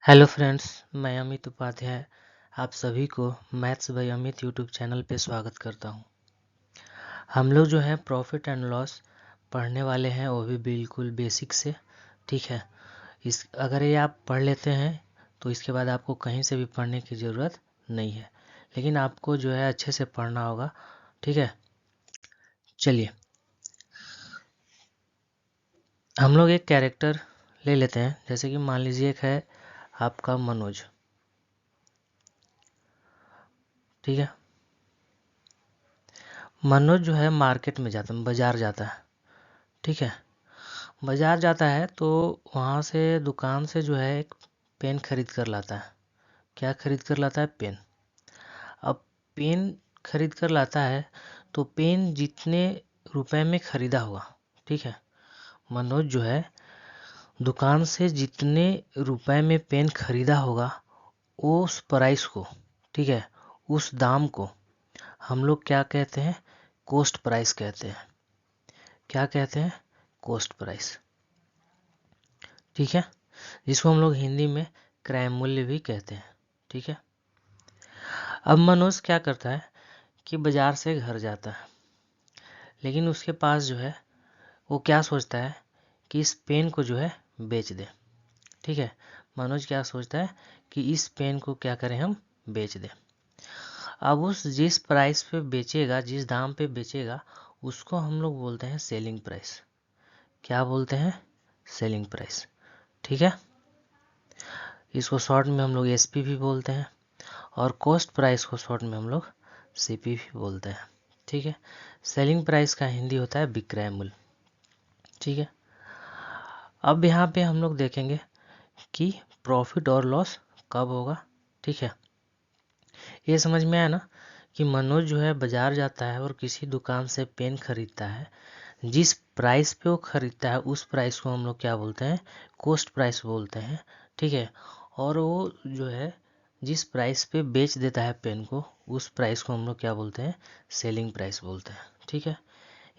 Hello friends, मैं अमित उपाध्याय आप सभी को maths by Amit YouTube channel पे स्वागत करता हूँ। हम लोग जो है प्रॉफिट एंड लॉस पढ़ने वाले हैं, वो भी बिल्कुल बेसिक से। ठीक है, इस अगर ये आप पढ़ लेते हैं तो इसके बाद आपको कहीं से भी पढ़ने की ज़रूरत नहीं है, लेकिन आपको जो है अच्छे से पढ़ना होगा। ठीक है, चलिए हम लोग एक कैरेक्टर ले लेते हैं। जैसे कि मान लीजिए एक है आपका मनोज। ठीक है, मनोज जो है मार्केट में जाता है, बाजार जाता है। ठीक है, बाजार जाता है तो वहाँ से दुकान से जो है एक पेन खरीद कर लाता है। क्या खरीद कर लाता है? पेन। अब पेन खरीद कर लाता है तो पेन जितने रुपए में खरीदा हुआ, ठीक है, मनोज जो है दुकान से जितने रुपए में पेन खरीदा होगा उस प्राइस को, ठीक है, उस दाम को हम लोग क्या कहते हैं? कॉस्ट प्राइस कहते हैं। क्या कहते हैं? Cost price. ठीक है, जिसको हम लोग हिंदी में क्रय मूल्य भी कहते हैं। ठीक है, अब मनोज क्या करता है कि बाजार से घर जाता है, लेकिन उसके पास जो है वो क्या सोचता है कि इस पेन को जो है बेच दे। ठीक है, मनोज क्या सोचता है कि इस पेन को क्या करें, हम बेच दें। अब उस जिस प्राइस पे बेचेगा, जिस दाम पे बेचेगा, उसको हम लोग बोलते हैं सेलिंग प्राइस। क्या बोलते हैं? Selling price. ठीक है, इसको शॉर्ट में हम लोग एसपी भी बोलते हैं, और कॉस्ट प्राइस को शॉर्ट में हम लोग सीपी भी बोलते हैं। ठीक है, सेलिंग प्राइस का हिंदी होता है विक्रय मूल्य। ठीक है, अब यहाँ पे हम लोग देखेंगे कि प्रॉफिट और लॉस कब होगा। ठीक है, ये समझ में आया ना कि मनोज जो है बाजार जाता है और किसी दुकान से पेन खरीदता है। जिस प्राइस पे वो खरीदता है उस प्राइस को हम लोग क्या बोलते हैं? कॉस्ट प्राइस बोलते हैं। ठीक है, और वो जो है जिस प्राइस पे बेच देता है पेन को, उस प्राइस को हम लोग क्या बोलते हैं? सेलिंग प्राइस बोलते हैं। ठीक है,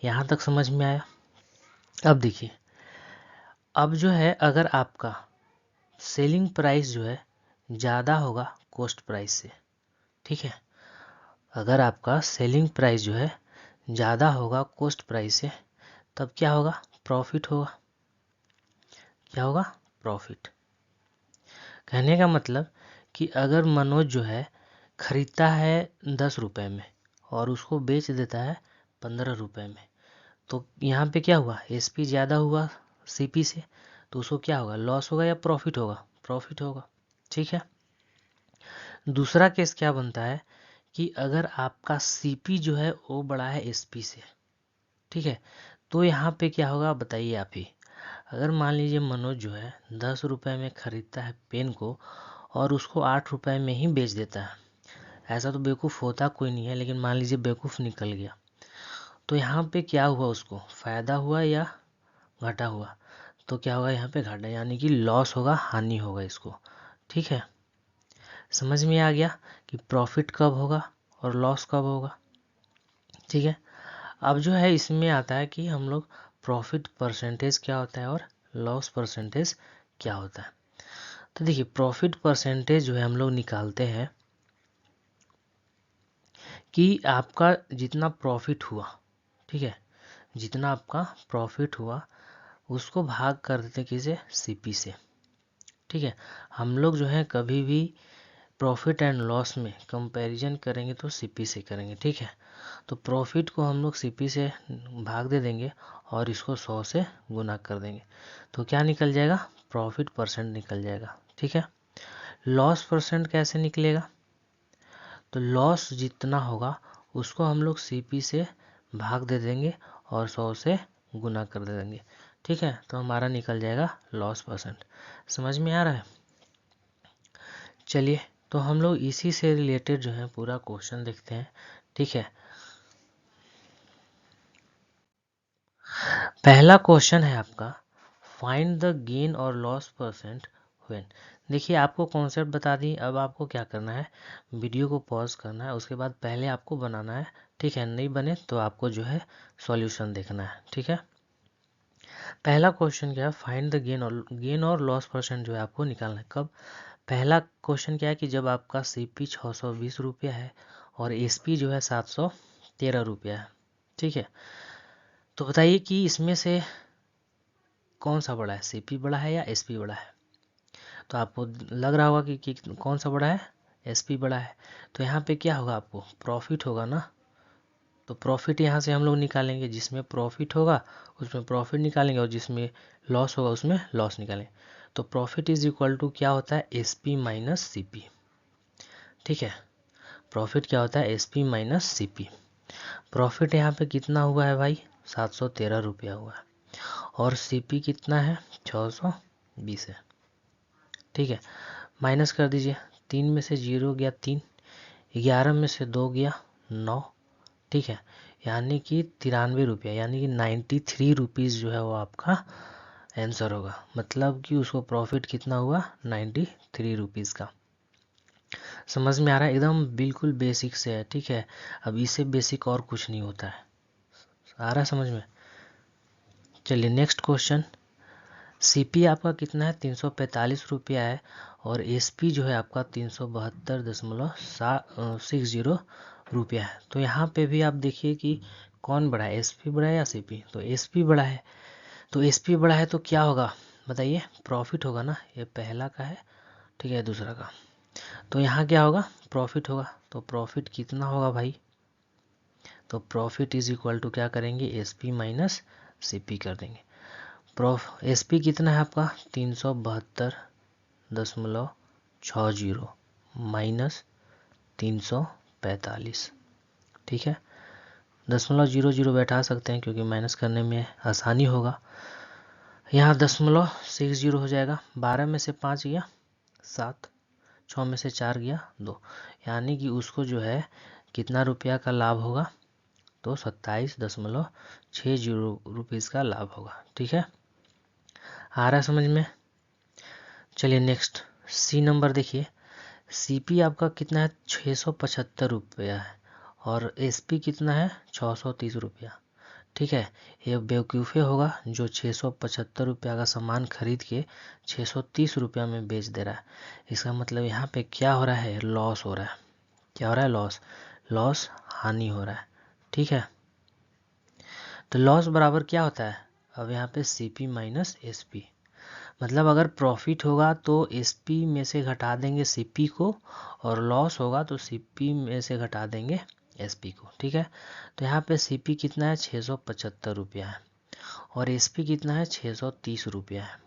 यहाँ तक समझ में आया? अब देखिए, अब जो है अगर आपका सेलिंग प्राइस जो है ज़्यादा होगा कॉस्ट प्राइस से, ठीक है, अगर आपका सेलिंग प्राइस जो है ज़्यादा होगा कॉस्ट प्राइस से, तब क्या होगा? प्रॉफिट होगा। क्या होगा? प्रॉफिट। कहने का मतलब कि अगर मनोज जो है खरीदता है 10 रुपए में और उसको बेच देता है 15 रुपए में, तो यहाँ पे क्या हुआ? एसपी ज़्यादा हुआ सीपी से, तो उसको क्या होगा? लॉस होगा या प्रॉफिट होगा? प्रॉफिट होगा। ठीक है, दूसरा केस क्या बनता है कि अगर आपका सीपी जो है वो बड़ा है एसपी से, ठीक है, तो यहाँ पे क्या होगा बताइए आप ही। अगर मान लीजिए मनोज जो है 10 रुपए में खरीदता है पेन को और उसको 8 रुपए में ही बेच देता है। ऐसा तो बेवकूफ़ होता कोई नहीं है, लेकिन मान लीजिए बेवकूफ़ निकल गया, तो यहाँ पे क्या हुआ? उसको फायदा हुआ या घाटा हुआ? तो क्या होगा यहाँ पे? घाटा, यानी कि लॉस होगा, हानि होगा इसको। ठीक है, समझ में आ गया कि प्रॉफिट कब होगा और लॉस कब होगा। ठीक है, अब जो है इसमें आता है कि हम लोग प्रॉफिट परसेंटेज क्या होता है और लॉस परसेंटेज क्या होता है। तो देखिए, प्रॉफिट परसेंटेज जो है हम लोग निकालते हैं कि आपका जितना प्रॉफिट हुआ, ठीक है, जितना आपका प्रॉफिट हुआ उसको भाग कर देते किसे? सीपी से। ठीक है, हम लोग जो है कभी भी प्रॉफिट एंड लॉस में कंपैरिजन करेंगे तो सीपी से करेंगे। ठीक है, तो प्रॉफिट को हम लोग सीपी से भाग दे देंगे और इसको 100 से गुना कर देंगे, तो क्या निकल जाएगा? प्रॉफिट परसेंट निकल जाएगा। ठीक है, लॉस परसेंट कैसे निकलेगा? तो लॉस जितना होगा उसको हम लोग सीपी से भाग दे देंगे और 100 से गुना कर दे देंगे। ठीक है, तो हमारा निकल जाएगा लॉस परसेंट। समझ में आ रहा है? चलिए, तो हम लोग इसी से रिलेटेड जो है पूरा क्वेश्चन देखते हैं। ठीक है, पहला क्वेश्चन है आपका, फाइंड द गेन और लॉस परसेंट व्हेन। देखिए, आपको कॉन्सेप्ट बता दी, अब आपको क्या करना है? वीडियो को पॉज करना है, उसके बाद पहले आपको बनाना है। ठीक है, नहीं बने तो आपको जो है सॉल्यूशन देखना है। ठीक है, पहला क्वेश्चन क्या है? फाइंड द गेन और लॉस परसेंट जो है आपको निकालना है। कब? पहला क्वेश्चन क्या है कि जब आपका CP 620 रुपया है और SP जो है 713 रुपया है, ठीक है, तो बताइए कि इसमें से कौन सा बड़ा है, CP बड़ा है या SP बड़ा है। तो आपको लग रहा होगा कि कौन सा बड़ा है, SP बड़ा है। तो यहाँ पे क्या होगा, आपको प्रॉफिट होगा ना, तो प्रॉफिट यहाँ से हम लोग निकालेंगे, जिसमें प्रॉफिट होगा उसमें प्रॉफिट निकालेंगे और जिसमें लॉस होगा उसमें लॉस निकालेंगे। तो प्रॉफिट इज इक्वल टू क्या होता है, SP माइनस CP। ठीक है, प्रॉफिट क्या होता है, SP माइनस CP। प्रॉफिट यहाँ पे कितना हुआ है भाई, 713 रुपया हुआ है, और CP कितना है, 620 है। ठीक है, माइनस कर दीजिए, 3 में से 0 गया 3, 11 में से 2 गया 9। ठीक है, यानी कि 93 रुपया, यानी कि 93 रुपीज़ जो है वो आपका आंसर होगा। मतलब कि उसको प्रॉफिट कितना हुआ, 93 रुपीज़ का। समझ में आ रहा है, एकदम बिल्कुल बेसिक से है। ठीक है, अब इससे बेसिक और कुछ नहीं होता है, आ रहा है समझ में। चलिए नेक्स्ट क्वेश्चन, CP आपका कितना है, 345 रुपया है, और SP जो है आपका 372.60 रुपया है। तो यहाँ पे भी आप देखिए कि कौन बड़ा है, SP बड़ा है या CP। तो SP बड़ा है, तो SP बड़ा है तो क्या होगा बताइए, प्रॉफिट होगा ना, ये पहला का है, ठीक है, दूसरा का। तो यहाँ क्या होगा, प्रॉफिट होगा। तो प्रॉफिट कितना होगा भाई, तो प्रॉफिट इज इक्वल टू क्या करेंगे, SP माइनस CP कर देंगे। SP कितना है आपका, 372.60 माइनस 345। ठीक है, 0.00 बैठा सकते हैं क्योंकि माइनस करने में आसानी होगा। यहाँ 0.60 हो जाएगा, 12 में से 5 गया 7, 6 में से 4 गया 2, यानी कि उसको जो है कितना रुपया का लाभ होगा, तो 27.60 रुपीज़ का लाभ होगा। ठीक है, आ रहा है समझ में। चलिए नेक्स्ट, C नंबर देखिए, CP आपका कितना है, 675 रुपया है, और SP कितना है, 630 रुपया। ठीक है, ये बेवकूफ़े होगा जो 675 रुपया का सामान खरीद के 630 रुपया में बेच दे रहा है। इसका मतलब यहाँ पे क्या हो रहा है, लॉस हो रहा है। क्या हो रहा है, लॉस हानि हो रहा है। ठीक है, तो लॉस बराबर क्या होता है, अब यहाँ पे CP माइनस SP। मतलब अगर प्रॉफिट होगा तो SP में से घटा देंगे CP को, और लॉस होगा तो CP में से घटा देंगे SP को। ठीक है, तो यहाँ पे CP कितना है, 675 रुपया है, और SP कितना है, 630 रुपया है।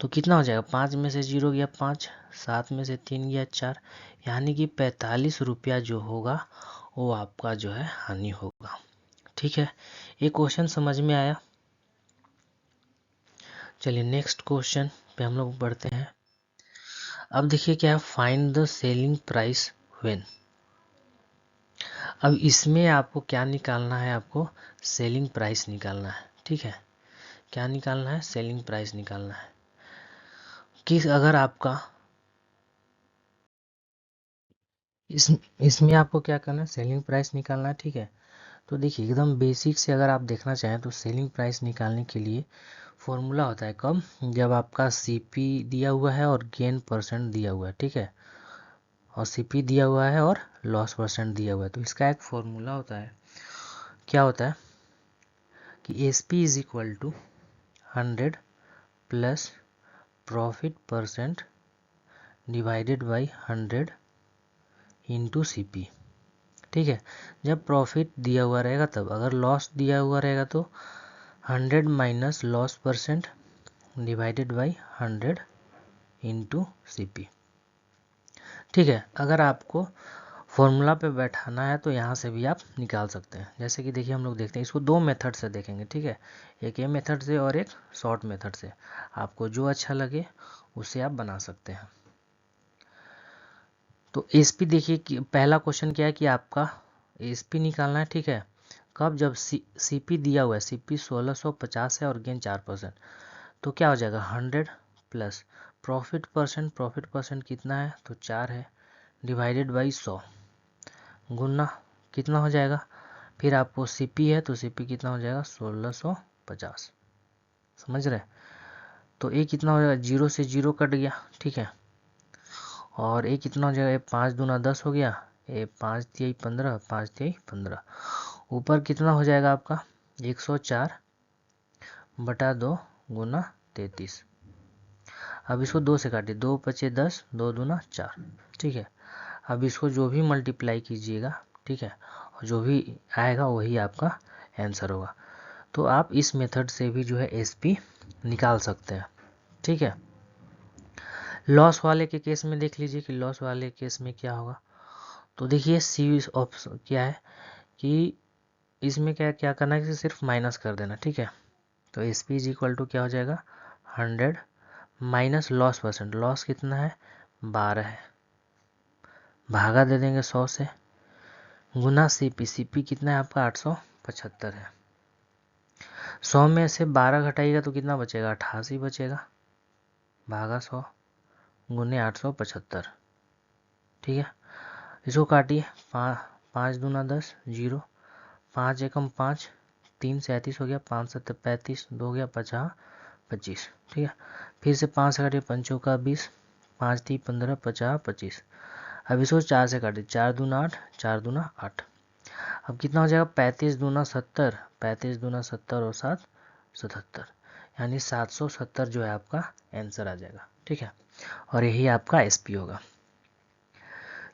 तो कितना हो जाएगा, 5 में से 0 गया 5, 7 में से 3 गया 4, यानी कि 45 रुपया जो होगा वो आपका जो है हानि होगा। ठीक है, ये क्वेश्चन समझ में आया। चलिए नेक्स्ट क्वेश्चन पे हम लोग बढ़ते हैं। अब देखिए क्या है, find the selling price when. अब इसमें आपको क्या निकालना है, आपको सेलिंग प्राइस निकालना है। ठीक है, क्या निकालना है, सेलिंग प्राइस निकालना है। कि अगर आपका इसमें आपको क्या करना है, सेलिंग प्राइस निकालना है। ठीक है, तो देखिए एकदम बेसिक से अगर आप देखना चाहें तो सेलिंग प्राइस निकालने के लिए फॉर्मूला होता है कब, जब आपका CP दिया हुआ है और गेन परसेंट दिया हुआ है। ठीक है, और CP दिया हुआ है और लॉस परसेंट दिया हुआ है। तो इसका एक फॉर्मूला होता है, क्या होता है कि SP is equal to 100 plus profit percent divided by 100 into CP। ठीक है, जब प्रॉफिट दिया हुआ रहेगा तब, अगर लॉस दिया हुआ रहेगा तो 100 minus loss percent divided by 100 into CP। ठीक है, अगर आपको फॉर्मूला पे बैठाना है तो यहाँ से भी आप निकाल सकते हैं। जैसे कि देखिए हम लोग देखते हैं, इसको दो मेथड से देखेंगे। ठीक है, एक ये मेथड से और एक शॉर्ट मेथड से, आपको जो अच्छा लगे उसे आप बना सकते हैं। तो SP देखिए कि पहला क्वेश्चन क्या है कि आपका SP निकालना है। ठीक है, कब, जब CP दिया हुआ है, CP 1650 है और गेन 4%। तो क्या हो जाएगा, 100 प्लस प्रॉफिट परसेंट कितना है, तो 4 है, डिवाइडेड बाई 100 गुना कितना हो जाएगा, फिर आपको CP है तो CP कितना हो जाएगा, 1650। समझ रहे, तो ये कितना हो जाएगा, 0 से 0 कट गया। ठीक है, और ये कितना हो जाएगा, 5 दूना 10 हो गया, ये 5 तिहाई 15, 5 तिहाई 15। ऊपर कितना हो जाएगा आपका 104/2 गुना 33। अब इसको 2 से काटिए, 2 पचे 10, 2 दूना 4। ठीक है, अब इसको जो भी मल्टीप्लाई कीजिएगा, ठीक है, और जो भी आएगा वही आपका आंसर होगा। तो आप इस मेथड से भी जो है एसपी निकाल सकते हैं। ठीक है, लॉस वाले के केस में देख लीजिए कि लॉस वाले केस में क्या होगा। तो देखिए सी ऑप्शन क्या है कि इसमें क्या क्या करना है कि सिर्फ माइनस कर देना। ठीक है, तो S P is equal to क्या हो जाएगा 100 माइनस लॉस परसेंट, लॉस कितना है 12 है, भागा दे देंगे 100 से, गुना सीपी, सीपी कितना है आपका 875 है। 100 में से 12 घटाइएगा तो कितना बचेगा 88 बचेगा, भागा 100 गुने 875। ठीक है, इसको काटिए, 5 दूना 10, 0, 5 एकम 5, 3 37 हो गया, 5 7 35, 2 हो गया 50 25। ठीक है, फिर से 5 से काटिए, 5 चौका 20, 5 3 15, 50 25। अब इसको 4 से काटिए, 4 दूना 8, 4 दूना 8। अब कितना हो जाएगा 35 दूना 70, 35 दूना 70 और 7 77, यानी 770 जो है आपका आंसर आ जाएगा। ठीक है, और यही आपका एसपी होगा।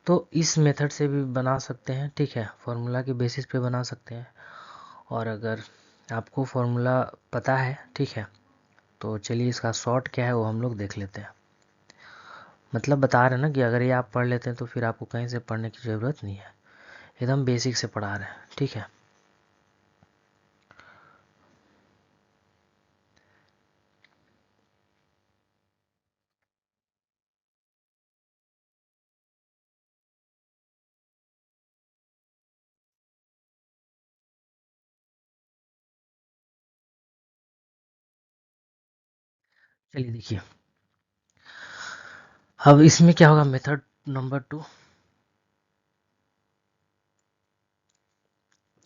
तो इस मेथड से भी बना सकते हैं। ठीक है, फॉर्मूला के बेसिस पे बना सकते हैं। और अगर आपको फॉर्मूला पता है, ठीक है, तो चलिए इसका शॉर्ट क्या है वो हम लोग देख लेते हैं। मतलब बता रहे हैं ना कि अगर ये आप पढ़ लेते हैं तो फिर आपको कहीं से पढ़ने की ज़रूरत नहीं है, एकदम बेसिक से पढ़ा रहे हैं। ठीक है, चलिए देखिए अब इसमें क्या होगा, मेथड नंबर 2,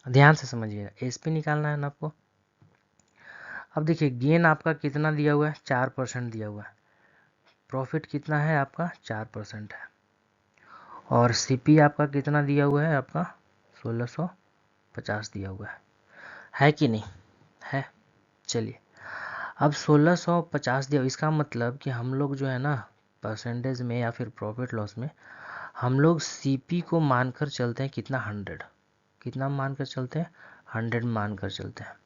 ध्यान से समझिएगा, एसपी निकालना है ना आपको। अब देखिए गेन आपका कितना दिया हुआ है 4% दिया हुआ है, प्रॉफिट कितना है आपका 4% है, और सीपी आपका कितना दिया हुआ है आपका 1650 दिया हुआ है कि नहीं है। चलिए अब 1650 दिया, इसका मतलब कि हम लोग जो है ना परसेंटेज में या फिर प्रॉफिट लॉस में हम लोग सीपी को मानकर चलते हैं कितना 100, कितना मानकर चलते हैं 100 मानकर चलते हैं।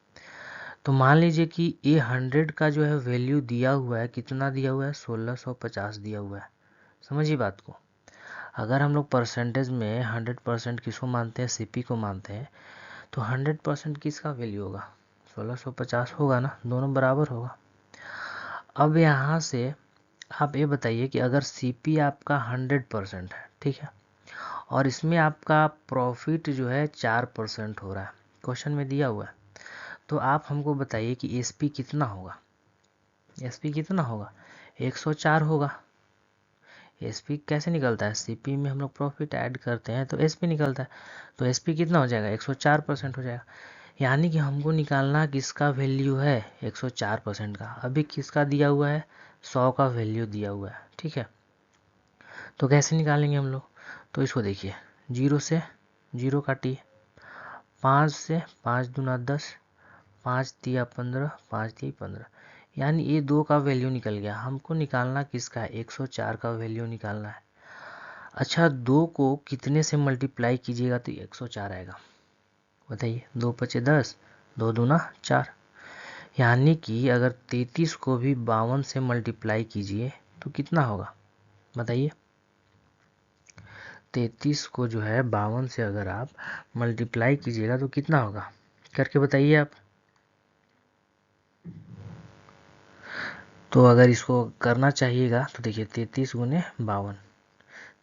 तो मान लीजिए कि ये 100 का जो है वैल्यू दिया हुआ है, कितना दिया हुआ है 1650 दिया हुआ है। समझिए बात को, अगर हम लोग परसेंटेज में 100% किसको मानते हैं सीपी को मानते हैं, तो 100% किसका वैल्यू होगा 1650 होगा ना, दोनों बराबर होगा। अब यहाँ से आप ये बताइए कि अगर सीपी आपका 100% है, ठीक है, और इसमें आपका प्रॉफिट जो है 4% हो रहा है, क्वेश्चन में दिया हुआ है, तो आप हमको बताइए कि एसपी कितना होगा। एसपी कितना होगा 104 होगा। एसपी कैसे निकलता है, सीपी में हम लोग प्रॉफिट ऐड करते हैं तो एसपी निकलता है, तो एसपी कितना हो जाएगा 104% हो जाएगा। यानी कि हमको निकालना किसका वैल्यू है 104% का। अभी किसका दिया हुआ है 100 का वैल्यू दिया हुआ है। ठीक है, तो कैसे निकालेंगे हम लोग, तो इसको देखिए 0 से 0 काटिए, 5 से 5 दूना 10, 5 तिया 15, 5 तिया 15, यानी ये 2 का वैल्यू निकल गया। हमको निकालना किसका है 104 का वैल्यू निकालना है। अच्छा 2 को कितने से मल्टीप्लाई कीजिएगा तो 104 आएगा, बताइए, 2 पचे 10, 2 दूना 4, यानी कि अगर 33 को भी 52 से मल्टीप्लाई कीजिए तो कितना होगा बताइए। 33 को जो है 52 से अगर आप मल्टीप्लाई कीजिएगा तो कितना होगा, करके बताइए आप। तो अगर इसको करना चाहिएगा तो देखिए 33 गुने 52,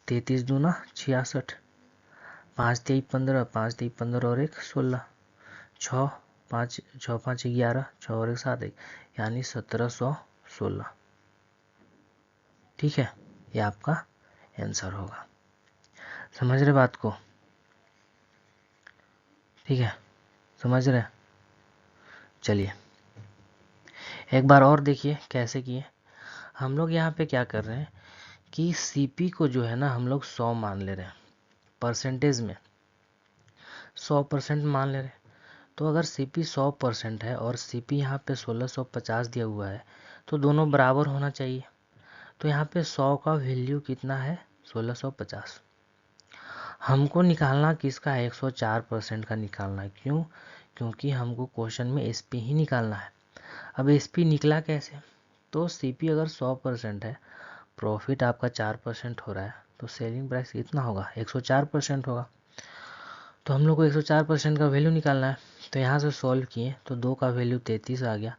33 दूना 66, 5 तेई 15, 5 तेई 15 और 1 16, 6 5 6 5 11, 6 और 1 7 1, यानी 1716। ठीक है, ये आपका आंसर होगा। समझ रहे बात को, ठीक है, समझ रहे। चलिए एक बार और देखिए कैसे किए हम लोग। यहाँ पे क्या कर रहे हैं कि सीपी को जो है ना हम लोग 100 मान ले रहे हैं, परसेंटेज में 100% मान ले रहे हैं। तो अगर सीपी 100% है और सीपी यहाँ पे 1650 दिया हुआ है तो दोनों बराबर होना चाहिए। तो यहाँ पे 100 का वैल्यू कितना है, 1650। हमको निकालना किसका है, 104% का निकालना है। क्यों, क्योंकि हमको क्वेश्चन में एसपी ही निकालना है। अब एसपी निकला कैसे, तो सीपी अगर 100% है, प्रॉफिट आपका 4% हो रहा है, तो सेलिंग प्राइस कितना होगा, 104% होगा। तो हम लोग को 104% का वैल्यू निकालना है। तो यहाँ से सॉल्व किए तो 2 का वैल्यू 33 आ गया,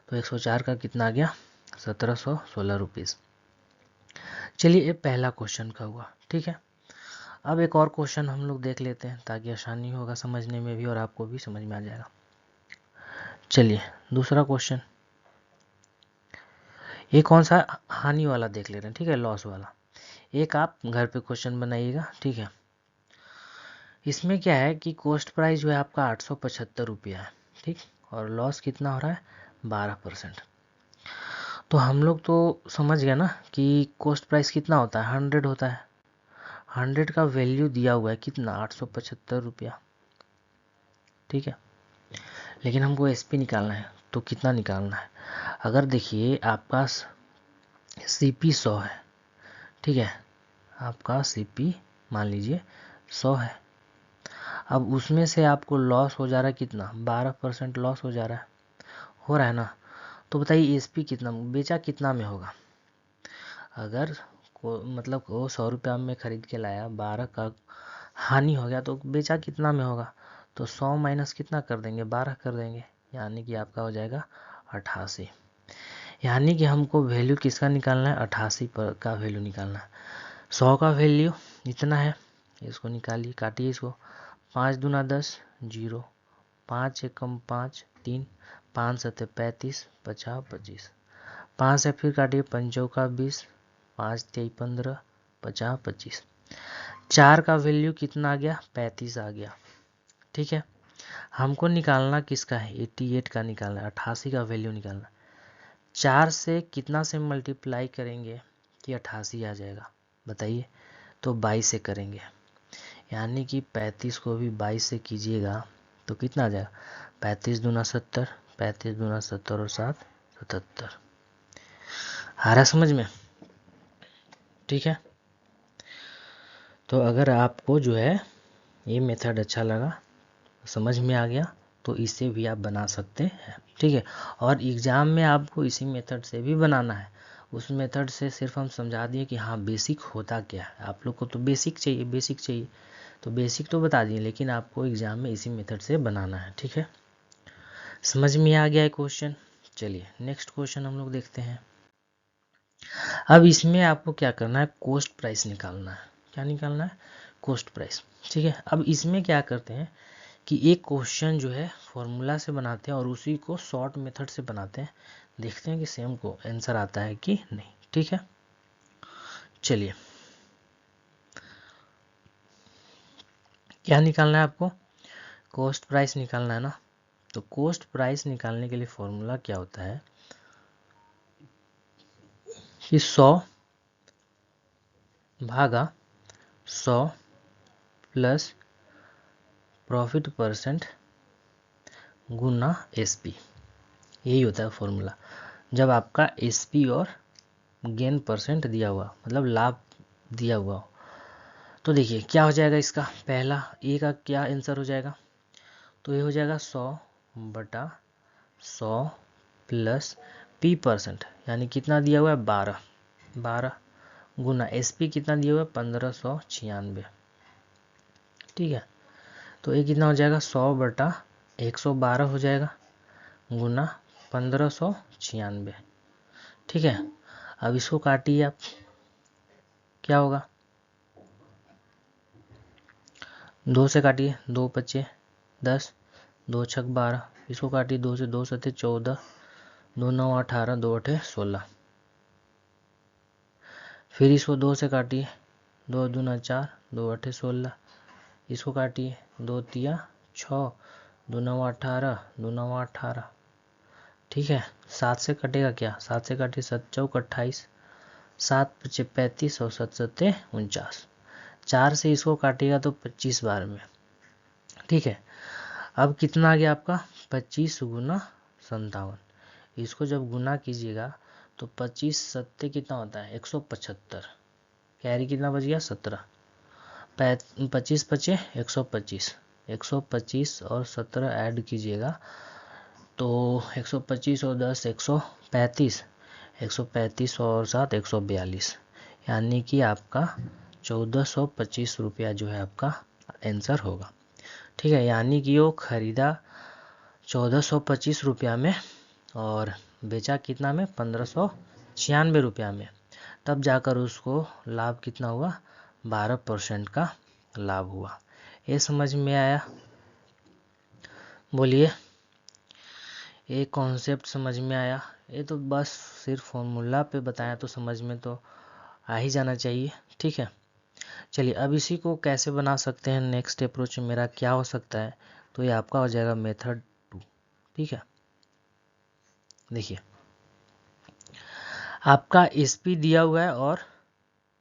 तो 104 का कितना आ गया, 1716 रुपीज़। चलिए ये पहला क्वेश्चन का हुआ, ठीक है। अब एक और क्वेश्चन हम लोग देख लेते हैं ताकि आसानी होगा समझने में भी और आपको भी समझ में आ जाएगा। चलिए दूसरा क्वेश्चन, ये कौन सा, हानि वाला देख ले रहे हैं, ठीक है, लॉस वाला। एक आप घर पे क्वेश्चन बनाइएगा, ठीक है। इसमें क्या है कि कॉस्ट प्राइस जो है आपका 875 रुपया है, ठीक, और लॉस कितना हो रहा है, 12%। तो हम लोग तो समझ गए ना कि कॉस्ट प्राइस कितना होता है, 100 होता है। 100 का वैल्यू दिया हुआ है कितना, 875 रुपया, ठीक है। लेकिन हमको एसपी निकालना है, तो कितना निकालना है। अगर देखिए आपका सीपी 100 है, ठीक है, आपका सीपी मान लीजिए 100 है। अब उसमें से आपको लॉस हो जा रहा है कितना, 12% लॉस हो रहा है ना। तो बताइए एसपी कितना, बेचा कितना में होगा। अगर को मतलब वो 100 रुपया में खरीद के लाया, 12 का हानि हो गया, तो बेचा कितना में होगा। तो 100 माइनस कितना कर देंगे, 12 कर देंगे, यानी कि आपका हो जाएगा 88। यानी कि हमको वैल्यू किसका निकालना है, 88 पर का वैल्यू निकालना है। 100 का वैल्यू इतना है, इसको निकालिए, काटिए इसको, 5 दूना 10, 0, 5 एकम 5, 3, 5 सत्ते 35, 50 25, 5 से फिर काटिए, 5 चौका 20, 5 तेई 15, 50 25। 4 का वैल्यू कितना आ गया, 35 आ गया, ठीक है। हमको निकालना किसका है, 88 का निकालना है, 88 का वैल्यू निकालना। 4 से कितना से मल्टीप्लाई करेंगे कि 88 आ जाएगा, बताइए। तो 22 से करेंगे, यानी कि 35 को भी 22 से कीजिएगा तो कितना आ जाएगा, 35 दूना 70, 35 दूना 70 और 7 77। आ रहा समझ में, ठीक है। तो अगर आपको जो है ये मेथड अच्छा लगा, समझ में आ गया, तो इसे भी आप बना सकते हैं, ठीक है। और एग्ज़ाम में आपको इसी मेथड से भी बनाना है। उस मेथड से सिर्फ हम समझा दिए कि हाँ बेसिक होता क्या है, आप लोग को तो बेसिक चाहिए, बेसिक चाहिए, तो बेसिक तो बता दिए, लेकिन आपको एग्ज़ाम में इसी मेथड से बनाना है, ठीक है। समझ में आ गया है क्वेश्चन। चलिए नेक्स्ट क्वेश्चन हम लोग देखते हैं। अब इसमें आपको क्या करना है, कॉस्ट प्राइस निकालना है। क्या निकालना है, कॉस्ट प्राइस, ठीक है। अब इसमें क्या करते हैं कि एक क्वेश्चन जो है फॉर्मूला से बनाते हैं और उसी को शॉर्ट मेथड से बनाते हैं, देखते हैं कि सेम को आंसर आता है कि नहीं, ठीक है। चलिए क्या निकालना है आपको, कॉस्ट प्राइस निकालना है ना। तो कॉस्ट प्राइस निकालने के लिए फॉर्मूला क्या होता है कि 100 भागा 100 प्लस प्रॉफिट परसेंट गुना एसपी, यही होता है फॉर्मूला। जब आपका एसपी और गेन परसेंट दिया हुआ, मतलब लाभ दिया हुआ हो, तो देखिए क्या हो जाएगा इसका, पहला ए का क्या आंसर हो जाएगा, तो ये हो जाएगा 100/100 प्लस पी परसेंट, यानी कितना दिया हुआ है, 12 गुना एसपी कितना दिया हुआ है, 1596, ठीक है। तो ये कितना हो जाएगा, 100/112 हो जाएगा गुना 1596, ठीक है। अब इसको काटिए आप, क्या होगा, 2 से काटिए, 2 बचे 10, 2 छक 12, इसको काटिए, 2 से 2 सत्ते 14, 2 9 18, 2 8 16, फिर इसको 2 से काटिए, 2 दूना 4, 2 8 16, इसको काटिए, 2 तिया 6, 2 9 18, 2 9 18, ठीक है। 7 से कटेगा क्या, 7 से काटिए, 7 चौक 28, 7 पचे 35 और 7 सत्ते 49। 4 से इसको काटिएगा तो 25 बार में, ठीक है। अब कितना आ गया आपका 25 गुना 57। इसको जब गुना कीजिएगा तो 25 सत्ते कितना होता है 175, कैरी कितना बच गया 17, 25 पचे 125, 125 और 17 ऐड कीजिएगा तो 125 और 10 135, 135 और 7 142, यानी कि आपका 1425 रुपया जो है आपका आंसर होगा, ठीक है। यानी कि वो खरीदा 1425 रुपया में और बेचा कितना में 1596 रुपया में, तब जाकर उसको लाभ कितना हुआ 12% का लाभ हुआ। ये समझ में आया? बोलिए, ये कॉन्सेप्ट समझ में आया? ये तो बस सिर्फ फॉर्मूला पे बताया तो समझ में तो आ ही जाना चाहिए, ठीक है। चलिए अब इसी को कैसे बना सकते हैं, नेक्स्ट अप्रोच मेरा क्या हो सकता है, तो ये आपका हो जाएगा मेथड 2, ठीक है। देखिए आपका एसपी दिया हुआ है और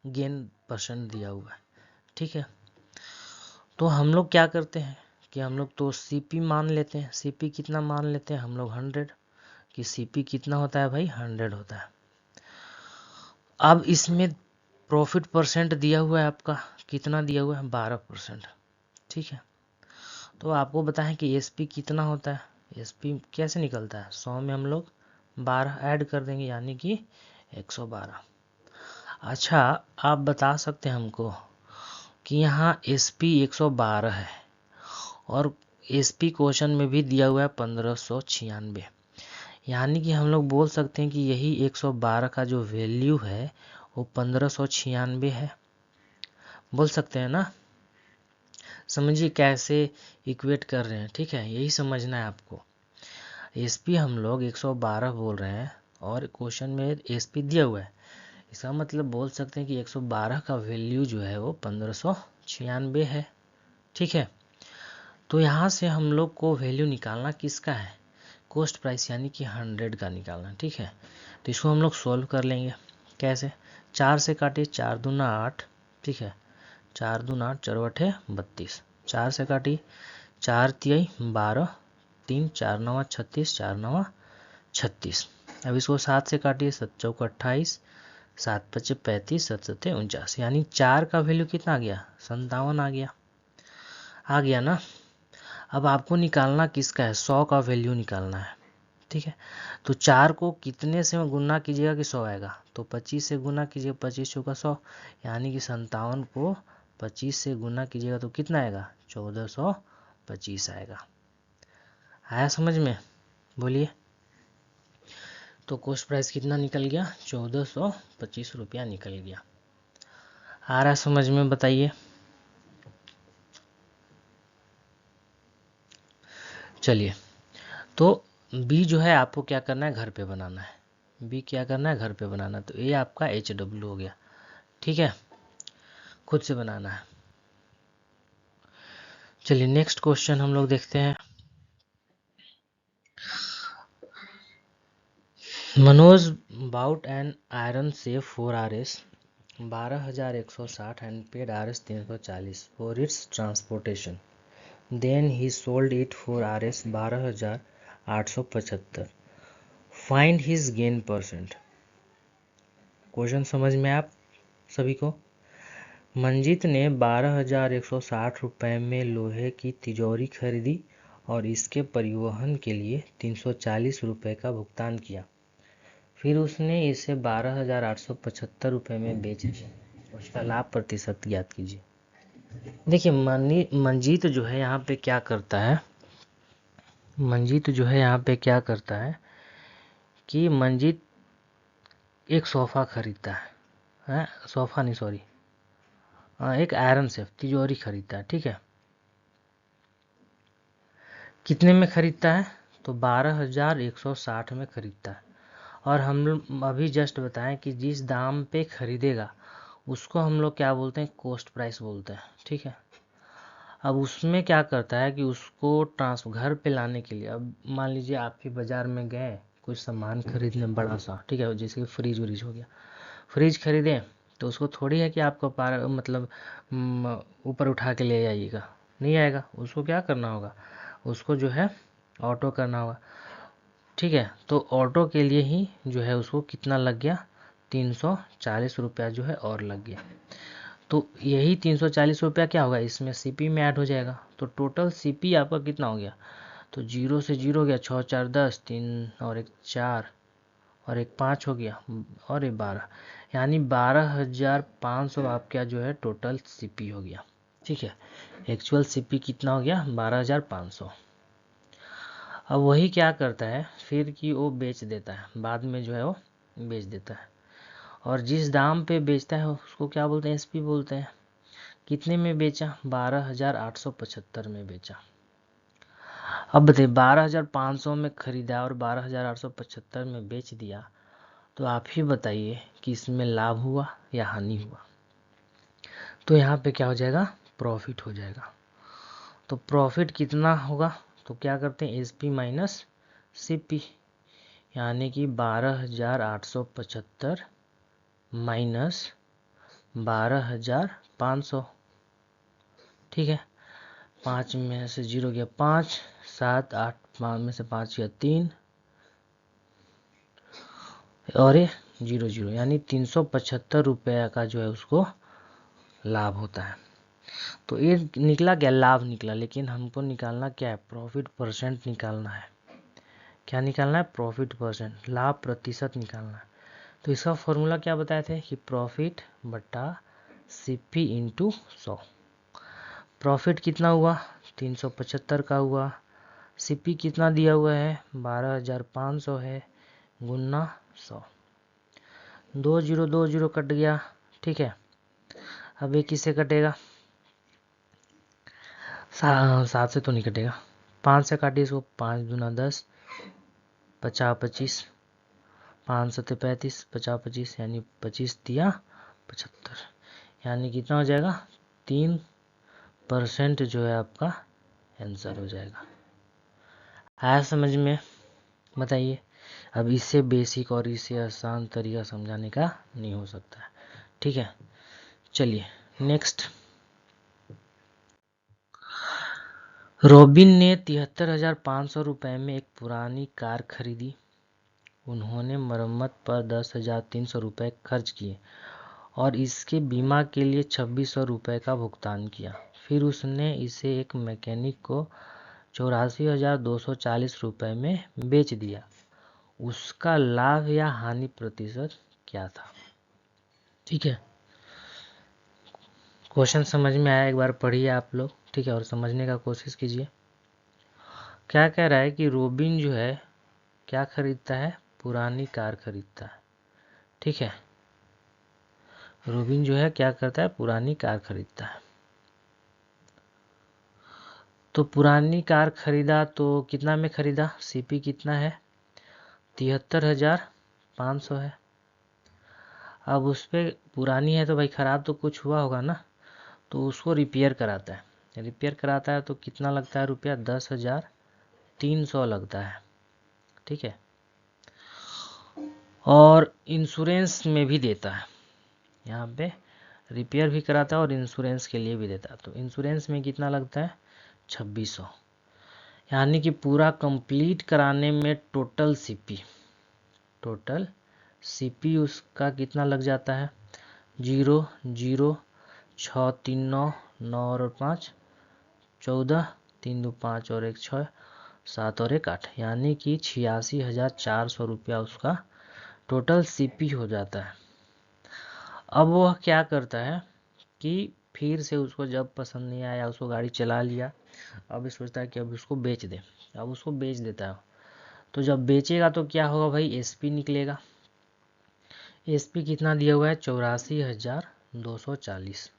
गेन परसेंट दिया हुआ है, ठीक है। तो हम लोग क्या करते हैं कि हम लोग तो सीपी मान लेते हैं। सीपी कितना मान लेते हैं हम लोग 100, कि सीपी कितना होता है भाई 100 होता है। अब इसमें प्रॉफिट परसेंट दिया हुआ है आपका, कितना दिया हुआ है 12%, ठीक है। तो आपको बताएं कि एसपी कितना होता है, एसपी कैसे निकलता है 100 में हम लोग 12 ऐड कर देंगे यानी कि 112। अच्छा आप बता सकते हैं हमको कि यहाँ एसपी 112 है और एसपी क्वेश्चन में भी दिया हुआ है 1596, यानी कि हम लोग बोल सकते हैं कि यही 112 का जो वैल्यू है वो 1596 है, बोल सकते हैं ना। समझिए कैसे इक्वेट कर रहे हैं, ठीक है, यही समझना है आपको। एसपी हम लोग 112 बोल रहे हैं और क्वेश्चन में एसपी दिया हुआ है, इसका मतलब बोल सकते हैं कि 112 का वैल्यू जो है वो 1596 है, ठीक है। तो यहाँ से हम लोग को वैल्यू निकालना किसका है, कॉस्ट प्राइस यानी कि 100 का निकालना, ठीक है। तो इसको हम लोग सॉल्व कर लेंगे, कैसे 4 से काटिए 4 दूना 8, ठीक है, 4 दूना 8 4 8 32, 4 से काटिए 4 तिहाई 12, 3 4 9 36, 4 9 36। अब इसको 7 से काटिए 7 चौक 28, 7 पचे 35, 7 सत्ते 49, यानी 4 का वैल्यू कितना आ गया 57 आ गया ना। अब आपको निकालना किसका है 100 का वैल्यू निकालना है, ठीक है। तो 4 को कितने से गुना कीजिएगा कि 100 आएगा, तो 25 से गुना कीजिएगा, 25 चौका 100, यानी कि 57 को 25 से गुना कीजिएगा तो कितना आएगा 1425 आएगा। आया समझ में? बोलिए। तो कॉस्ट प्राइस कितना निकल गया 1425 रुपया निकल गया। आ रहा समझ में? बताइए। चलिए तो बी जो है आपको क्या करना है घर पे बनाना है, बी क्या करना है घर पे बनाना है। तो ये आपका HW हो गया, ठीक है, खुद से बनाना है। चलिए नेक्स्ट क्वेश्चन हम लोग देखते हैं। Manoj bought an iron safe 4RS 12,160 and paid RS 340 for its transportation, then he sold it for RS 12,875, find his gain percent. Question समझ में आप सभी को? मंजीत ने 12,160 रुपये में लोहे की तिजोरी खरीदी और इसके परिवहन के लिए 340 रुपये का भुगतान किया। फिर उसने इसे 12,875 रुपये में बेच दिया। उसका लाभ प्रतिशत ज्ञात कीजिए। देखिए मंजीत जो है यहाँ पे क्या करता है, मंजीत जो है यहाँ पे क्या करता है कि मंजीत एक सोफ़ा खरीदता है, सोफ़ा नहीं सॉरी, एक आयरन सेफ तिजोरी खरीदता है, ठीक है। कितने में खरीदता है, तो 12,160 में खरीदता है। और हम लोग अभी जस्ट बताएं कि जिस दाम पे खरीदेगा उसको हम लोग क्या बोलते हैं, कॉस्ट प्राइस बोलते हैं, ठीक है। अब उसमें क्या करता है कि उसको घर पे लाने के लिए, अब मान लीजिए आप ही बाज़ार में गए कुछ सामान खरीदने बड़ा सा, ठीक है, जैसे कि फ्रिज व्रिज हो गया, फ्रिज खरीदें तो उसको थोड़ी है कि आपको मतलब ऊपर उठा के ले जाइएगा, नहीं आएगा। उसको क्या करना होगा, उसको जो है ऑटो करना होगा, ठीक है। तो ऑटो के लिए ही जो है उसको कितना लग गया, 340 रुपया जो है और लग गया। तो यही 340 रुपया क्या होगा, इसमें सीपी में ऐड हो जाएगा। तो टोटल सीपी आपका कितना हो गया, तो 0 से 0 हो गया, 6 4 10, 3 और 1 4 और 1 5 हो गया, और 1 12, यानी 12,500 आपका जो है टोटल सीपी हो गया, ठीक है। एक्चुअल सीपी कितना हो गया, 12,500। अब वही क्या करता है फिर कि वो बेच देता है, बाद में जो है वो बेच देता है, और जिस दाम पे बेचता है उसको क्या बोलते हैं, एसपी बोलते हैं। कितने में बेचा, 12,875 में बेचा। अब बताइए 12,500 में खरीदा और 12,875 में बेच दिया, तो आप ही बताइए कि इसमें लाभ हुआ या हानि हुआ। तो यहाँ पे क्या हो जाएगा, प्रॉफिट हो जाएगा। तो प्रॉफिट कितना होगा, तो क्या करते हैं, एसपी माइनस सीपी, यानी कि 12,875 माइनस 12,500, ठीक है। 5 में से 0 गया 5, 7 8, 5 में से 5 गया 3 और ये 0 0, यानी 375 रुपये का जो है उसको लाभ होता है। तो ये निकला क्या, लाभ निकला, लेकिन हमको निकालना क्या है, प्रॉफिट परसेंट निकालना है। क्या निकालना है, प्रॉफिट परसेंट, लाभ प्रतिशत निकालना है। तो इसका फॉर्मूला क्या बताए थे कि प्रॉफिट बटा सीपी इंटू 100। प्रॉफिट कितना हुआ, 375 का हुआ, सीपी कितना दिया हुआ है, 12,500 है, गुना 100। 2 0 2 0 कट गया, ठीक है। अब ये किससे कटेगा, 7 से तो नहीं कटेगा, 5 से काटिए इसको, 5 दूना 10, 50 25, 5 7 35, 50 25, यानी 25 दिया 75, यानी कितना हो जाएगा, 3% जो है आपका आंसर हो जाएगा। आया समझ में, बताइए। अब इससे बेसिक और इससे आसान तरीका समझाने का नहीं हो सकता है, ठीक है। चलिए नेक्स्ट। रॉबिन ने 73,500 रुपये में एक पुरानी कार खरीदी। उन्होंने मरम्मत पर 10,300 रुपये खर्च किए और इसके बीमा के लिए 2,600 रुपये का भुगतान किया। फिर उसने इसे एक मैकेनिक को 84,240 रुपये में बेच दिया। उसका लाभ या हानि प्रतिशत क्या था, ठीक है। क्वेश्चन समझ में आया, एक बार पढ़िए आप लोग, ठीक है, और समझने का कोशिश कीजिए। क्या कह रहा है कि रोबिन जो है क्या खरीदता है, पुरानी कार खरीदता है, ठीक है। रोबिन जो है क्या करता है, पुरानी कार खरीदता है। तो पुरानी कार खरीदा तो कितना में खरीदा, सीपी कितना है, 73,500 है। अब उस पर पुरानी है तो भाई ख़राब तो कुछ हुआ होगा ना, तो उसको रिपेयर कराता है। रिपेयर कराता है तो कितना लगता है रुपया, 10,300 लगता है, ठीक है। और इंश्योरेंस में भी देता है, यहाँ पे रिपेयर भी कराता है और इंश्योरेंस के लिए भी देता है। तो इंश्योरेंस में कितना लगता है, 2,600, यानी कि पूरा कंप्लीट कराने में टोटल सीपी उसका कितना लग जाता है, 0 0 6 3 9 9 और 5 14, 3 2 5 और 1 6, 7 और 1 8, यानी कि 86,400 रुपया उसका टोटल सीपी हो जाता है। अब वह क्या करता है कि फिर से उसको जब पसंद नहीं आया, उसको गाड़ी चला लिया, अब सोचता है कि अब उसको बेच दे, अब उसको बेच देता है। तो जब बेचेगा तो क्या होगा भाई, एसपी निकलेगा। एसपी कितना दिया हुआ है, 84,240।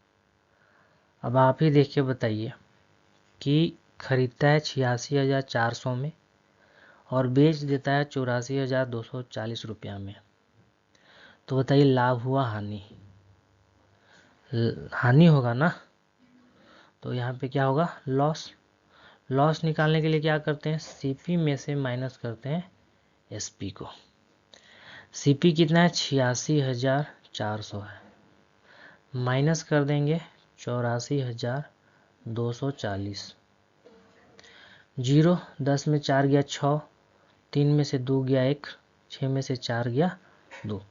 अब आप ही देख के बताइए कि खरीदता है 86,400 में और बेच देता है 84,240 रुपया में। तो बताइए लाभ हुआ हानि, हानि होगा ना। तो यहाँ पे क्या होगा, लॉस। लॉस निकालने के लिए क्या करते हैं, सीपी में से माइनस करते हैं एसपी को। सीपी कितना है, 400 है, माइनस कर देंगे 84,240। 0, 10 में 4 गया 6, 3 में से 2 गया 1, 6 में से 4 गया 2,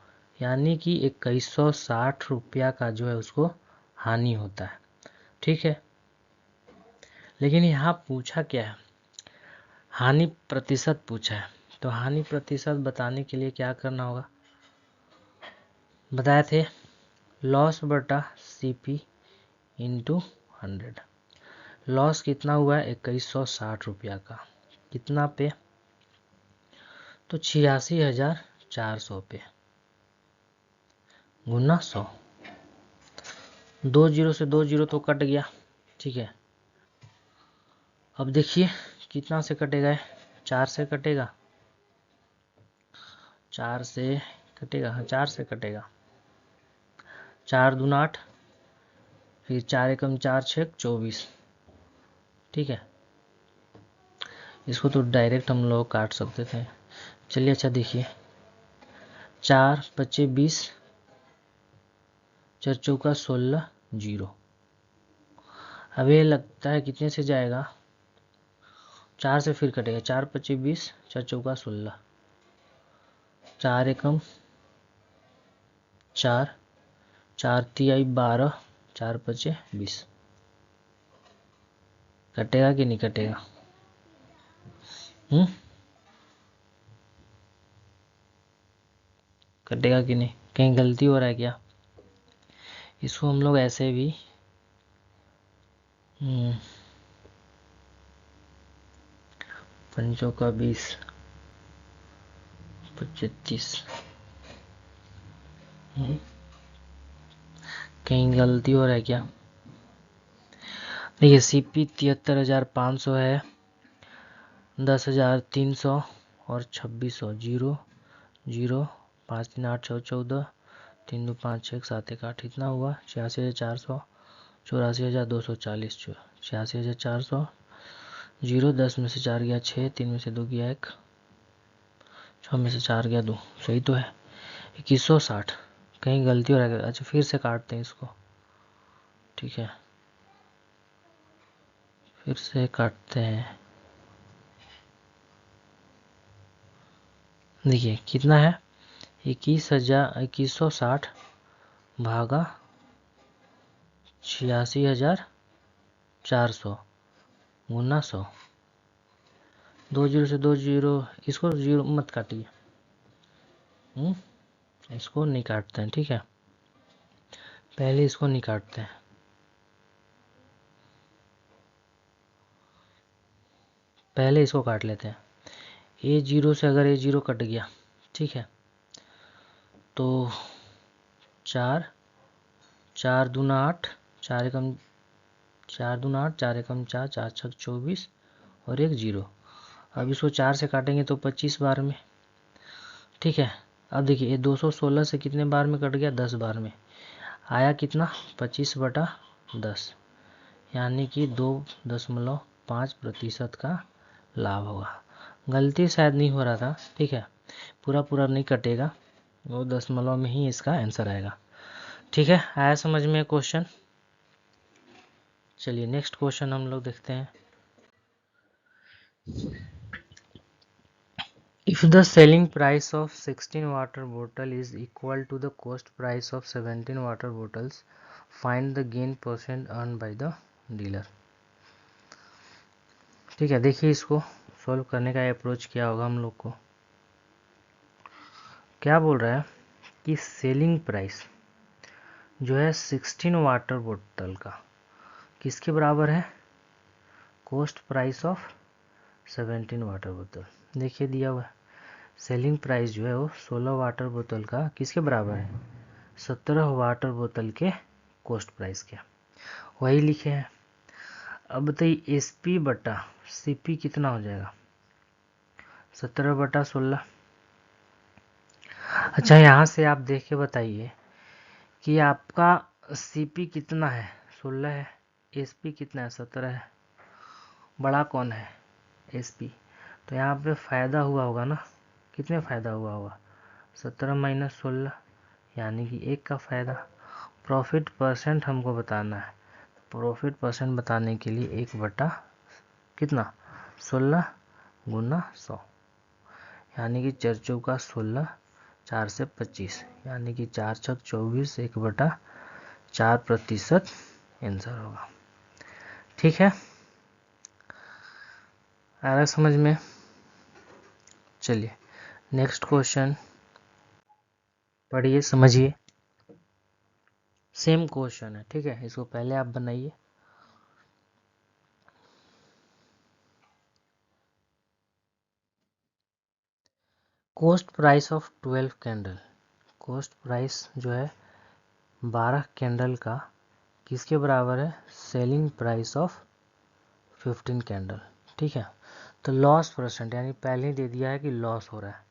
यानी कि 2160 रुपया का जो है उसको हानि होता है। ठीक है, लेकिन यहाँ पूछा क्या है, हानि प्रतिशत पूछा है। तो हानि प्रतिशत बताने के लिए क्या करना होगा, बताए थे लॉस बटा सीपी इंटू 100। लॉस कितना हुआ है 2160 रुपया का, कितना पे, तो 86,400 पे, गुना 100। 2 जीरो से 2 जीरो तो कट गया। ठीक है, अब देखिए कितना से कटेगा, 4 से कटेगा, 4 से कटेगा, हाँ 4 से कटेगा। 4 दूना 8, फिर 4 एकम 4 6 24। ठीक है, इसको तो डायरेक्ट हम लोग काट सकते थे। चलिए अच्छा देखिए, 4 25 20, 4 चौका 16, 0। अब ये लगता है कितने से जाएगा, 4 से फिर कटेगा, 4 25 20, 4 चौका 16, 4 एकम 4, 4 तिहाई 12, 4 पचे 20। कटेगा कि नहीं कटेगा, कटेगा कि नहीं, कहीं गलती हो रहा है क्या। इसको हम लोग ऐसे भी पंचों का 20, 25, कहीं गलती हो रहा है क्या। देखिए सीपी 73,500 है, 10,300 और 2600, 0 0, 5 3 8 6 14, 3 2 5 6 7 1 8, इतना हुआ 86,400, 84,240, 86,400, 0 10 में से 4 गया 6, 3 में से 2 गया 1, 6 में से 4 गया 2, सही तो है 2160, कहीं गलती हो रहा है। अच्छा फिर से काटते हैं इसको, ठीक है फिर से काटते हैं। देखिए कितना है, 21,60 भागा 86,400 गुना 100। 2 जीरो से 2 जीरो, इसको जीरो मत काटिए, इसको नहीं काटते हैं। ठीक है, पहले इसको नहीं काटते हैं, पहले इसको काट लेते हैं। ए जीरो से अगर ए जीरो कट गया, ठीक है, तो 4 4 दूना 8, 4 एकम 4 दूना 8, 4 एकम 4, 4 छक 24 और 1 जीरो। अब इसको 4 से काटेंगे तो 25 बार में। ठीक है, अब देखिए ये 216 से कितने बार में कट गया, 10 बार में आया कितना, 25/10, यानी कि 2.5% का लाभ होगा। गलती शायद नहीं हो रहा था। ठीक है, पूरा पूरा नहीं कटेगा, वो दशमलव में ही इसका आंसर आएगा। ठीक है, आया समझ में क्वेश्चन। चलिए नेक्स्ट क्वेश्चन हम लोग देखते हैं। If the selling price of 16 water bottle is equal to the cost price of 17 water bottles, find the gain percent earned by the dealer। ठीक है, देखिए इसको सॉल्व करने का अप्रोच क्या होगा हम लोग को। क्या बोल रहा है कि सेलिंग प्राइस जो है 16 वाटर बोतल का किसके बराबर है, कॉस्ट प्राइस ऑफ 17 वाटर बोतल। देखिए दिया हुआ है सेलिंग प्राइस जो है वो 16 वाटर बोतल का किसके बराबर है, 17 वाटर बोतल के कॉस्ट प्राइस के, वही लिखे हैं। अब बताइए एसपी बटा सीपी कितना हो जाएगा, 17/16। अच्छा यहाँ से आप देख के बताइए कि आपका सीपी कितना है, 16 है, एसपी कितना है, 17 है, बड़ा कौन है, एसपी। तो यहाँ पे फायदा हुआ होगा ना, कितने फायदा हुआ होगा, 17 - 16, यानी कि 1 का फ़ायदा। प्रॉफिट परसेंट हमको बताना है, प्रॉफिट परसेंट बताने के लिए 1 बटा कितना 16 गुना 100, यानी कि 4 चौका 16, 4 से 25, यानी कि 4 छक 24, 1 बटा 4% आंसर होगा। ठीक है, आ रहा समझ में? चलिए नेक्स्ट क्वेश्चन पढ़िए, समझिए। सेम क्वेश्चन है, ठीक है, इसको पहले आप बनाइए। Cost price of 12 candle, cost price जो है 12 कैंडल का किसके बराबर है? Selling price of 15 candle. ठीक है, तो लॉस परसेंट यानी पहले ही दे दिया है कि लॉस हो रहा है,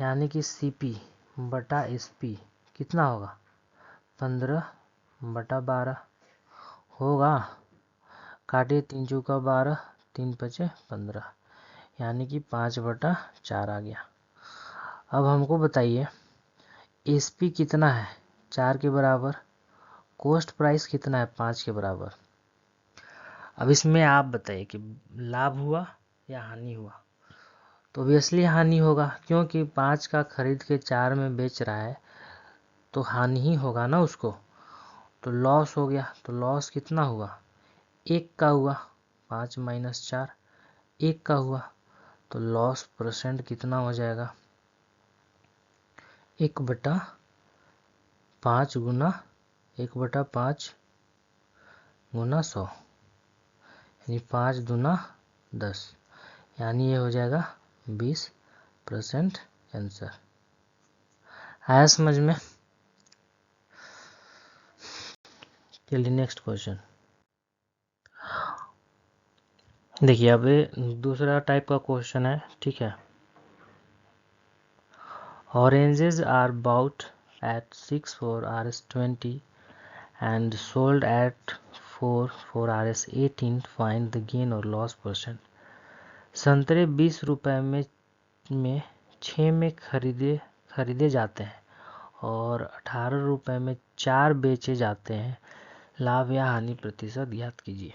यानी कि CP बटा SP कितना होगा? 15 बटा 12 होगा। काटिए, 3 चौका 12, 3 पचे 15, यानी कि 5 बटा 4 आ गया। अब हमको बताइए SP कितना है? 4 के बराबर। कॉस्ट प्राइस कितना है? 5 के बराबर। अब इसमें आप बताइए कि लाभ हुआ या हानि हुआ? तो ऑब्वियसली हानि होगा, क्योंकि 5 का खरीद के 4 में बेच रहा है, तो हानि ही होगा ना उसको। तो लॉस हो गया, तो लॉस कितना हुआ? 1 का हुआ। 5 माइनस 4 1 का हुआ, तो लॉस परसेंट कितना हो जाएगा? 1 बटा 5 गुना 1 बटा 5 गुना 100, यानी 5 दूना 10, यानी ये हो जाएगा 20% आंसर। आया समझ में? चलिए नेक्स्ट क्वेश्चन देखिए। अब दूसरा टाइप का क्वेश्चन है, ठीक है। Oranges are bought at 6 for Rs20 and sold at 4 for Rs18, find the gain or loss percent। संतरे 20 रुपए में 6 में खरीदे जाते हैं और 18 रुपए में 4 बेचे जाते हैं, लाभ या हानि प्रतिशत ज्ञात कीजिए।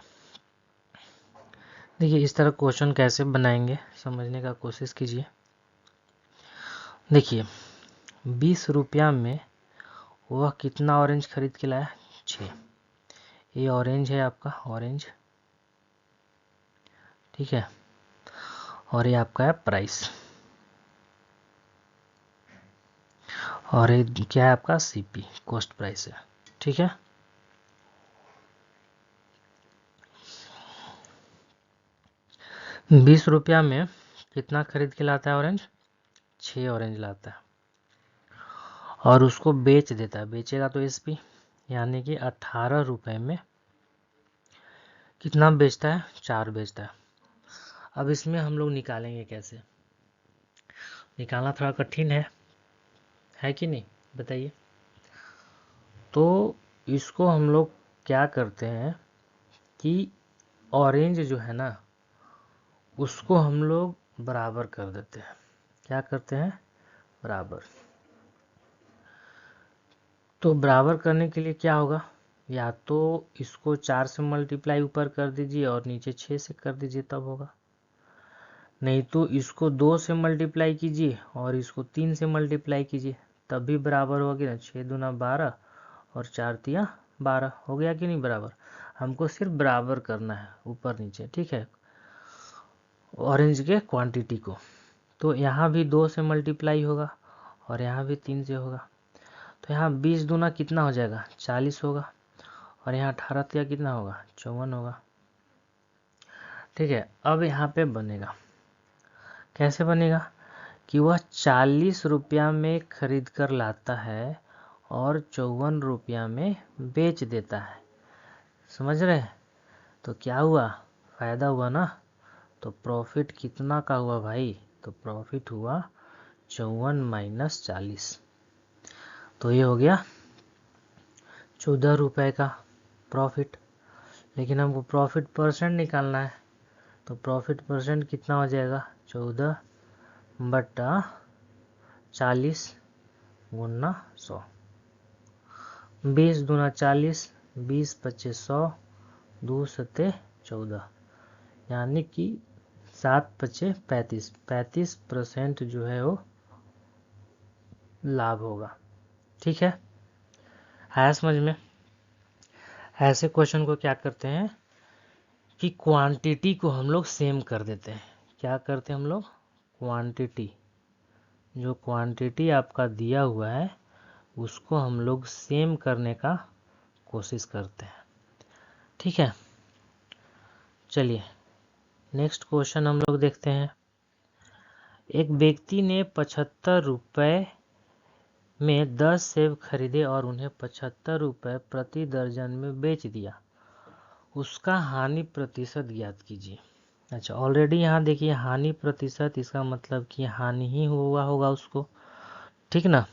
देखिए इस तरह क्वेश्चन कैसे बनाएंगे समझने का कोशिश कीजिए। देखिए 20 रुपया में वह कितना ऑरेंज खरीद के लाया? 6। ये ऑरेंज है आपका, ऑरेंज, ठीक है, और ये आपका है प्राइस, और ये क्या है आपका? CP कॉस्ट प्राइस है, ठीक है। बीस रुपया में कितना खरीद के लाता है ऑरेंज? 6 ऑरेंज लाता है और उसको बेच देता है, बेचेगा तो SP, यानी कि 18 रुपए में कितना बेचता है? 4 बेचता है। अब इसमें हम लोग निकालेंगे कैसे? निकालना थोड़ा कठिन है कि नहीं, बताइए। तो इसको हम लोग क्या करते हैं कि ऑरेंज जो है ना उसको हम लोग बराबर कर देते हैं। क्या करते हैं? बराबर। तो बराबर करने के लिए क्या होगा? या तो इसको 4 से मल्टीप्लाई ऊपर कर दीजिए और नीचे 6 से कर दीजिए, तब होगा। नहीं तो इसको 2 से मल्टीप्लाई कीजिए और इसको 3 से मल्टीप्लाई कीजिए, तब भी बराबर होगी ना। 6 दूना 12 और 4 तिया 12, हो गया कि नहीं बराबर? हमको सिर्फ बराबर करना है ऊपर नीचे, ठीक है, ऑरेंज के क्वांटिटी को। तो यहाँ भी 2 से मल्टीप्लाई होगा और यहाँ भी 3 से होगा, तो यहाँ 20 दूना कितना हो जाएगा? 40 होगा, और यहाँ 18 तिया कितना होगा? 54 होगा, ठीक है। अब यहाँ पे बनेगा, कैसे बनेगा कि वह 40 रुपया में खरीद कर लाता है और 54 रुपया में बेच देता है, समझ रहे हैं? तो क्या हुआ? फायदा हुआ ना। तो प्रॉफिट कितना का हुआ भाई? तो प्रॉफिट हुआ 54 माइनस 40, तो ये हो गया 14 रुपए का प्रॉफिट। लेकिन हमको प्रॉफिट परसेंट निकालना है, तो प्रॉफिट परसेंट कितना हो जाएगा? 14 बटा 40 गुना 100, 20 दूना 40, 20 25 100, 2 सत्ते 14, यानी कि 7 पचे 35, 35% जो है वो लाभ होगा। ठीक है, आया समझ में? ऐसे क्वेश्चन को क्या करते हैं कि क्वांटिटी को हम लोग सेम कर देते हैं। क्या करते हैं हम लोग? क्वांटिटी, जो क्वांटिटी आपका दिया हुआ है उसको हम लोग सेम करने का कोशिश करते हैं। ठीक है, चलिए नेक्स्ट क्वेश्चन हम लोग देखते हैं। एक व्यक्ति ने 75 रुपये में 10 सेब खरीदे और उन्हें 75 रुपये प्रति दर्जन में बेच दिया। उसका हानि प्रतिशत ज्ञात कीजिए। अच्छा, ऑलरेडी यहाँ देखिए हानि प्रतिशत, इसका मतलब कि हानि ही हुआ होगा उसको। ठीक ना?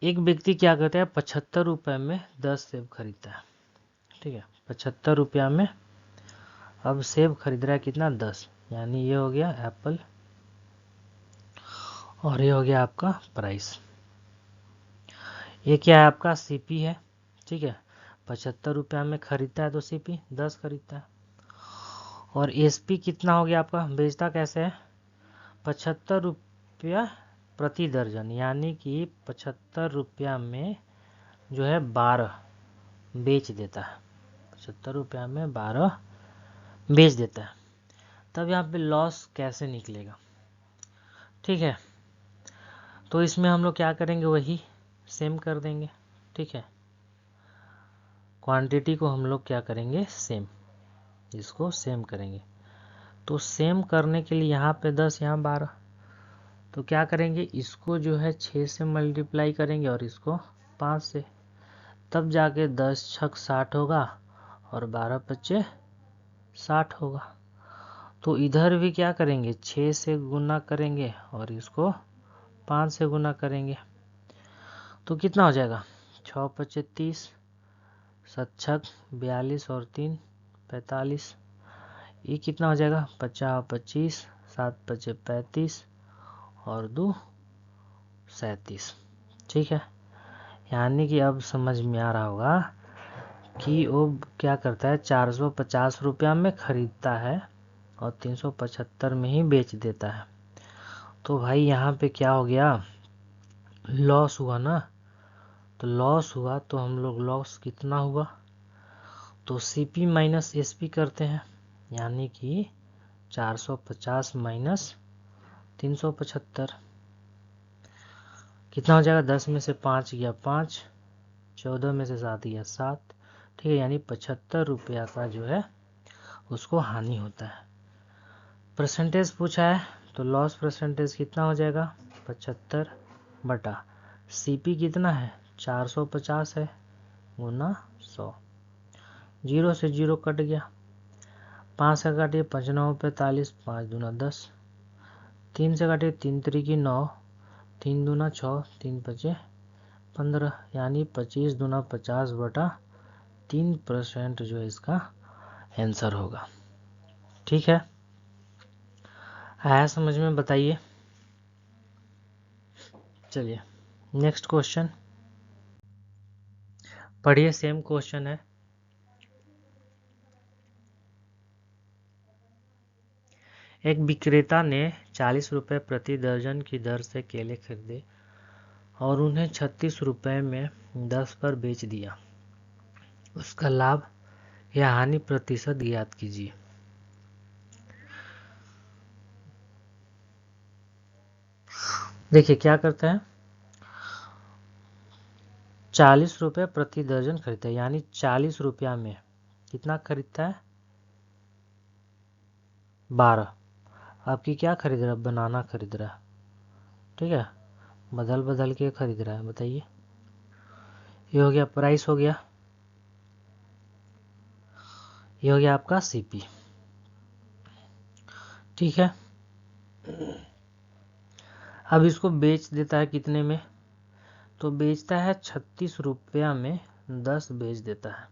एक व्यक्ति क्या करता है, 75 रुपये में 10 सेब खरीदता है। ठीक है, 75 रुपया में अब सेब खरीद रहा है कितना? 10, यानी ये हो गया एप्पल और ये हो गया आपका प्राइस। ये क्या है? आपका सीपी है। ठीक है, 75 रुपया में खरीदता है तो सीपी 10 खरीदता है। और एसपी कितना हो गया आपका? बेचता कैसे है? 75 रुपया प्रति दर्जन, यानी कि 75 रुपया में जो है 12 बेच देता है। 75 रुपया में 12 बेच देता है। तब यहाँ पे लॉस कैसे निकलेगा? ठीक है, तो इसमें हम लोग क्या करेंगे, वही सेम कर देंगे। ठीक है, क्वांटिटी को हम लोग क्या करेंगे? सेम, इसको सेम करेंगे। तो सेम करने के लिए यहाँ पे 10, यहाँ 12, तो क्या करेंगे, इसको जो है 6 से मल्टीप्लाई करेंगे और इसको 5 से, तब जाके 10 छक 60 होगा और 12 पच्चे 60 होगा। तो इधर भी क्या करेंगे, 6 से गुना करेंगे और इसको 5 से गुना करेंगे, तो कितना हो जाएगा? 6 पच्चे 30, 7 छक 42 और 3 45, ये कितना हो जाएगा? 50 25, 7 पच्चे 35 और 2 37। ठीक है, यानी कि अब समझ में आ रहा होगा कि वो क्या करता है, 450 रुपया में खरीदता है और 375 में ही बेच देता है। तो भाई यहाँ पे क्या हो गया? लॉस हुआ ना। तो लॉस हुआ तो हम लोग लॉस कितना हुआ, तो सीपी माइनस एसपी करते हैं, यानी कि 450 माइनस 375 कितना हो जाएगा? 10 में से 5 गया 5, 14 में से 7 गया 7। ठीक है, यानी 75 रुपया का जो है उसको हानि होता है। परसेंटेज पूछा है तो लॉस परसेंटेज कितना हो जाएगा? 75 बटा सीपी कितना है? 450 है, गुना 100। 0 से 0 कट गया, 5 से काटिए 5 9 45, 5 दूना 10, 3 से काटिए 3 त्रिकी 9, 3 दूना 6, 3 पचे 15, यानी 25 दूना 50 बटा 3% जो है इसका आंसर होगा। ठीक है, आया समझ में? बताइए। चलिए नेक्स्ट क्वेश्चन पढ़िए, सेम क्वेश्चन है। एक विक्रेता ने 40 रुपये प्रति दर्जन की दर से केले खरीदे और उन्हें 36 रुपये में 10 पर बेच दिया। उसका लाभ या हानि प्रतिशत ज्ञात कीजिए। देखिए क्या करते हैं, 40 रुपये प्रति दर्जन खरीदता है, यानी 40 रुपया में कितना खरीदता है? 12। आपकी क्या खरीद रहा है? बनाना खरीद रहा है। ठीक है, बदल बदल के खरीद रहा है। बताइए, ये हो गया प्राइस, हो गया ये हो गया आपका सीपी। ठीक है, अब इसको बेच देता है कितने में? तो बेचता है 36 रुपया में 10 बेच देता है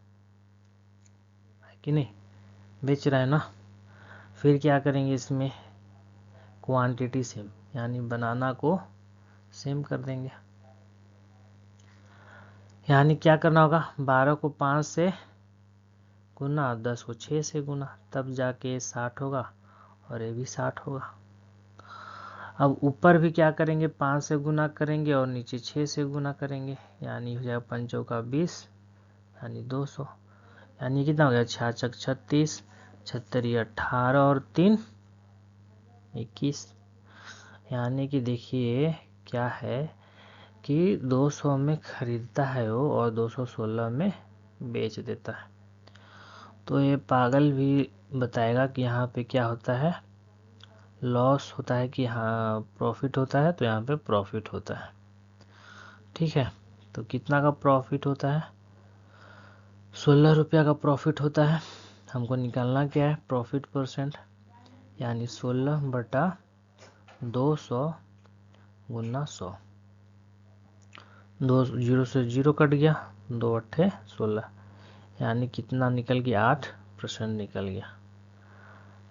कि नहीं? बेच रहा है ना। फिर क्या करेंगे, इसमें क्वांटिटी सेम, यानी बनाना को सेम कर देंगे। यानी क्या करना होगा, 12 को 5 से गुना, 10 को 6 से गुना, तब जाके 60 होगा और ये भी 60 होगा। अब ऊपर भी क्या करेंगे, 5 से गुना करेंगे और नीचे 6 से गुना करेंगे, यानी हो जाएगा 5 का 20, यानी 200। यानी कितना हो गया, 6 36, 76 18 और 3 21। यानी कि देखिए क्या है कि 200 में खरीदता है वो और 216 में बेच देता है। तो ये पागल भी बताएगा कि यहाँ पे क्या होता है, लॉस होता है कि हाँ प्रॉफिट होता है, तो यहाँ पे प्रॉफिट होता है। ठीक है, तो कितना का प्रॉफिट होता है, 16 रुपया का प्रॉफिट होता है। हमको निकालना क्या है, प्रॉफिट परसेंट, यानी 16/200 गुना 100। 2 जीरो से जीरो कट गया, 2 अट्ठे 16, यानी कितना निकल गया, 8% निकल गया।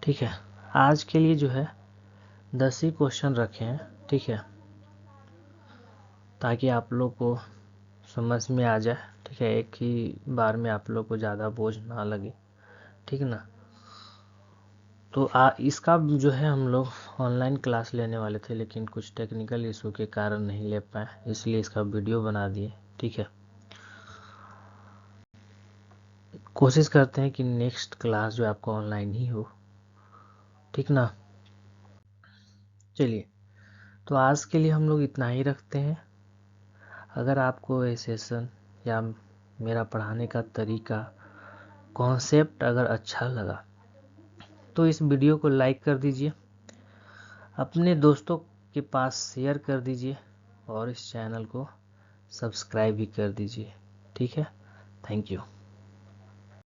ठीक है, आज के लिए जो है 10 ही क्वेश्चन रखे हैं। ठीक है, ताकि आप लोग को समझ में आ जाए। ठीक है, एक ही बार में आप लोग को ज़्यादा बोझ ना लगे। ठीक ना, तो इसका जो है हम लोग ऑनलाइन क्लास लेने वाले थे, लेकिन कुछ टेक्निकल इशू के कारण नहीं ले पाए, इसलिए इसका वीडियो बना दिए। ठीक है, कोशिश करते हैं कि नेक्स्ट क्लास जो आपको ऑनलाइन ही हो। ठीक ना, चलिए, तो आज के लिए हम लोग इतना ही रखते हैं। अगर आपको ये सेशन या मेरा पढ़ाने का तरीका, कॉन्सेप्ट अगर अच्छा लगा तो इस वीडियो को लाइक कर दीजिए, अपने दोस्तों के पास शेयर कर दीजिए और इस चैनल को सब्सक्राइब भी कर दीजिए। ठीक है, थैंक यू।